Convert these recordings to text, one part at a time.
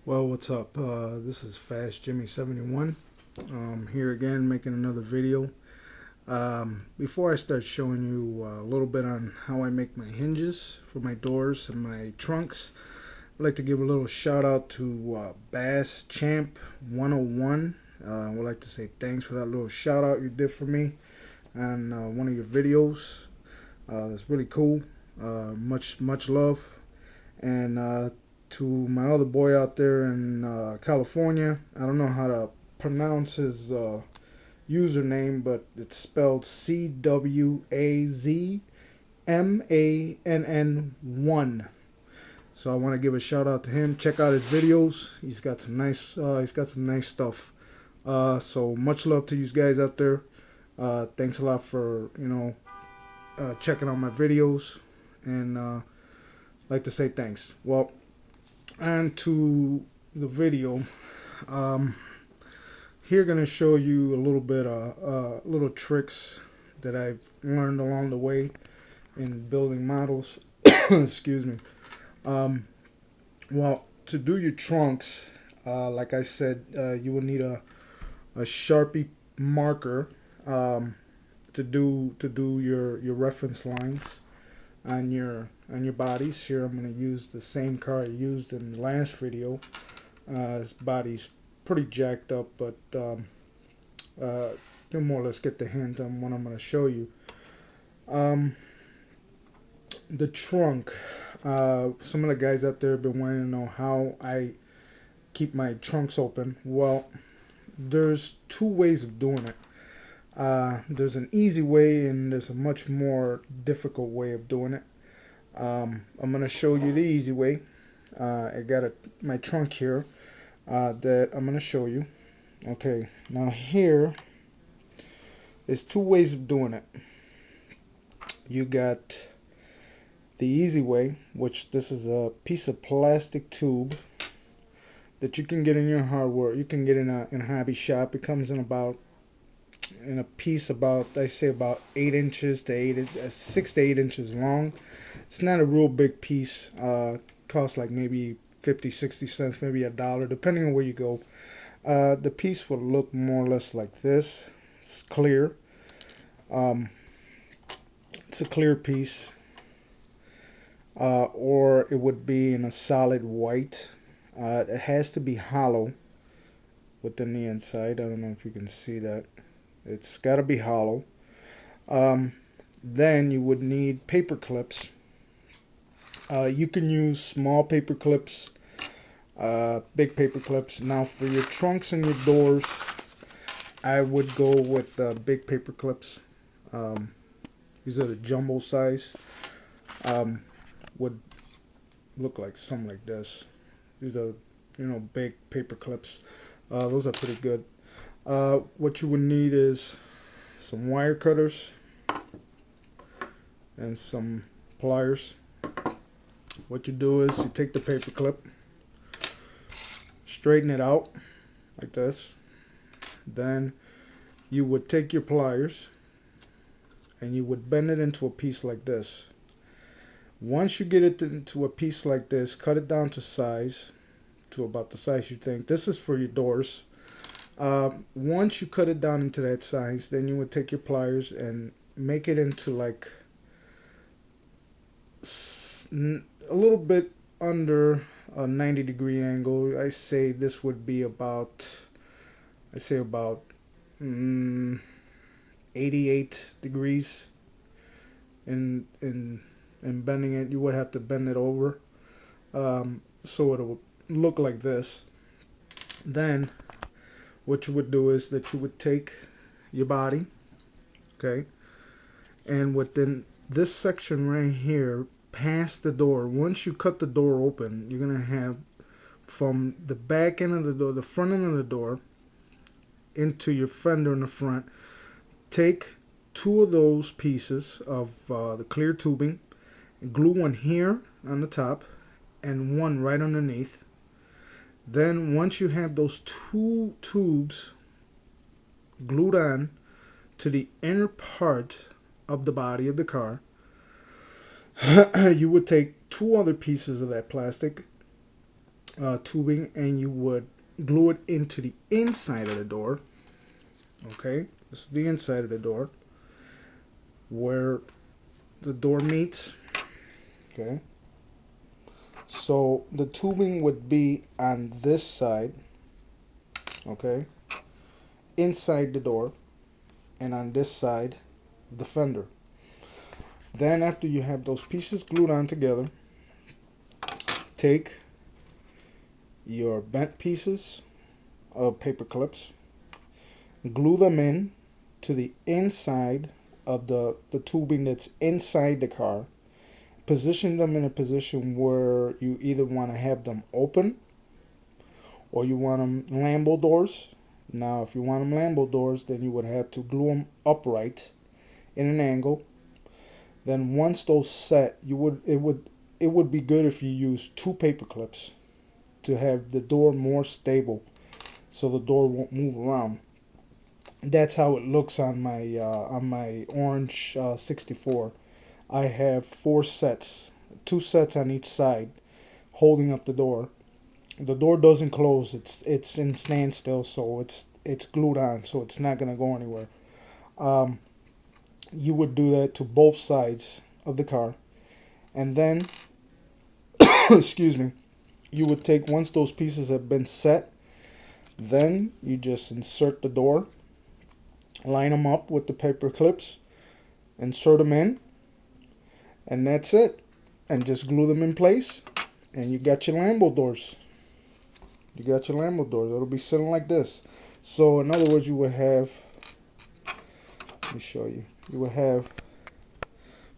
Well, what's up? This is Fast Jimmy 71. Here again, making another video. Before I start showing you a little bit on how I make my hinges for my doors and my trunks, I'd like to give a little shout out to Bass Champ 101. I would like to say thanks for that little shout out you did for me on one of your videos. That's really cool. Much love. And to my other boy out there in California, I don't know how to pronounce his username, but it's spelled CWAZMANN1. So I want to give a shout out to him. Check out his videos. He's got some nice stuff. So much love to you guys out there. Thanks a lot for checking out my videos, and like to say thanks. Well, and to the video. Um, Here, gonna show you a little bit of little tricks that I've learned along the way in building models. Excuse me. Um, well, to do your trunks, like I said, you will need a Sharpie marker to do your reference lines on your bodies. Here I'm going to use the same car I used in the last video. His body's pretty jacked up, but you more or less get the hint on what I'm going to show you. The trunk. Some of the guys out there have been wanting to know how I keep my trunks open. Well, there's two ways of doing it. There's an easy way and there's a much more difficult way of doing it. I'm going to show you the easy way. I got my trunk here that I'm going to show you. Okay, now here is two ways of doing it. You got the easy way, which this is a piece of plastic tube that you can get in your hardware. You can get in a hobby shop. It comes in a piece about, I say, about 8 inches to 6 to 8 inches long. It's not a real big piece. Costs like maybe 50-60 cents, maybe $1, depending on where you go. The piece will look more or less like this. It's clear. It's a clear piece, or it would be in a solid white. It has to be hollow within the inside. I don't know if you can see that. It's got to be hollow. Then you would need paper clips. You can use small paper clips, big paper clips. Now for your trunks and your doors, I would go with big paper clips. These are the jumbo size. Would look like something like this. These are, big paper clips. Those are pretty good. What you would need is some wire cutters and some pliers. What you do is you take the paper clip, straighten it out like this. Then you would take your pliers and you would bend it into a piece like this. Once you get it into a piece like this, cut it down to size, to about the size you think. This is for your doors. Once you cut it down into that size, then you would take your pliers and make it into like a little bit under a 90-degree angle. I say this would be about, 88 degrees. In bending it, you would have to bend it over, so it would look like this. Then what you would do is that you would take your body, okay, and within this section right here, past the door, once you cut the door open, you're gonna have from the back end of the door, the front end of the door, into your fender in the front, take two of those pieces of the clear tubing, and glue one here on the top and one right underneath. Then once you have those two tubes glued on to the inner part of the body of the car, you would take two other pieces of that plastic tubing, and you would glue it into the inside of the door. Okay, this is the inside of the door where the door meets. Okay, so the tubing would be on this side. Okay, inside the door, and on this side, the fender. Then after you have those pieces glued on together, take your bent pieces of paper clips, glue them in to the inside of the tubing that's inside the car. Position them in a position where you either want to have them open or you want them Lambo doors. Now, if you want them Lambo doors, then you would have to glue them upright in an angle. Then once those set, it would be good if you use two paper clips to have the door more stable, so the door won't move around. That's how it looks on my orange 64. I have four sets, two sets on each side, holding up the door. The door doesn't close. It's in standstill, so it's glued on, so it's not gonna go anywhere. Um, you would do that to both sides of the car, and then excuse me, you would take, once those pieces have been set, then you just insert the door, line them up with the paper clips, insert them in, and that's it. And just glue them in place, and you got your Lambo doors. You got your Lambo doors. It'll be sitting like this. So in other words, you would have, let me show you. You would have,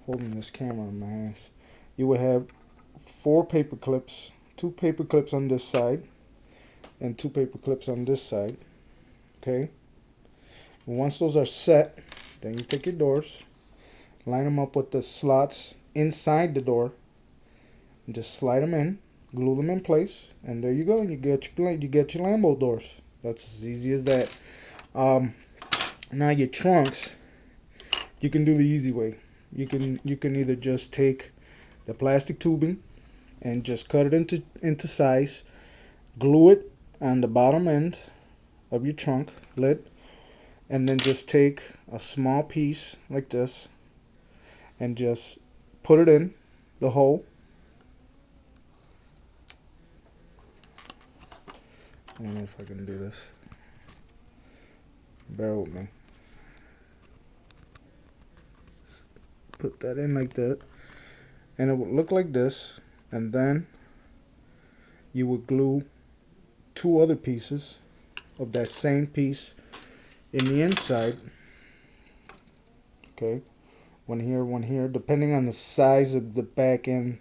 holding this camera in my hands, you would have four paper clips, two paper clips on this side, and two paper clips on this side. Okay. And once those are set, then you take your doors, line them up with the slots inside the door, and just slide them in, glue them in place, and there you go. You get your Lambo doors. That's as easy as that. Now your trunks, you can do the easy way. You can either just take the plastic tubing and just cut it into size, glue it on the bottom end of your trunk lid, and then just take a small piece like this and just put it in the hole. I don't know if I can do this. Bear with me. Put that in like that, and it would look like this. And then you would glue two other pieces of that same piece in the inside. Okay, one here, depending on the size of the back end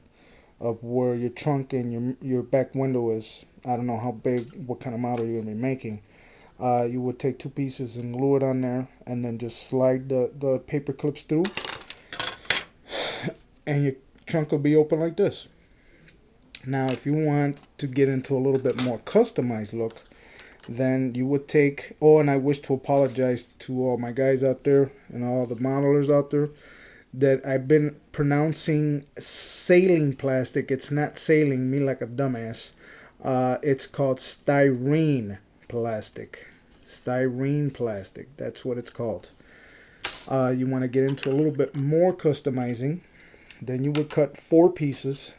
of where your trunk and your back window is. I don't know how big, what kind of model you're gonna be making. You would take two pieces and glue it on there, and then just slide the paper clips through, and your trunk will be open like this. Now, if you want to get into a little bit more customized look, then you would take, oh, and I wish to apologize to all my guys out there and all the modelers out there that I've been pronouncing sailing plastic. It's not sailing me like a dumbass. It's called styrene plastic. Styrene plastic. That's what it's called. You want to get into a little bit more customizing. Then you would cut three pieces,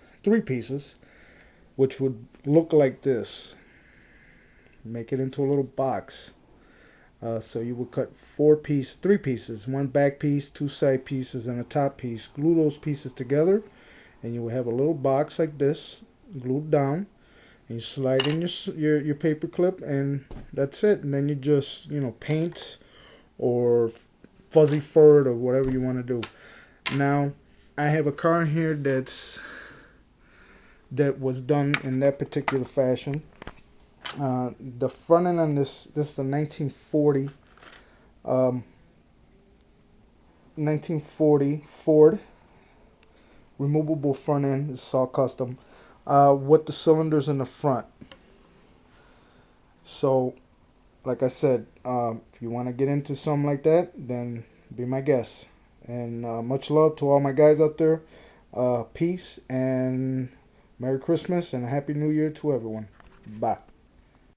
which would look like this. Make it into a little box. So you would cut three pieces, one back piece, two side pieces, and a top piece. Glue those pieces together, and you would have a little box like this, glued down. And you slide in your paper clip, and that's it. And then you just, paint or fuzzy fur or whatever you want to do. Now, I have a car here that was done in that particular fashion. The front end on this is a 1940 Ford removable front end. It's all custom with the cylinders in the front. So, like I said, if you want to get into something like that, then be my guest. And much love to all my guys out there. Peace, and Merry Christmas and a Happy New Year to everyone. Bye.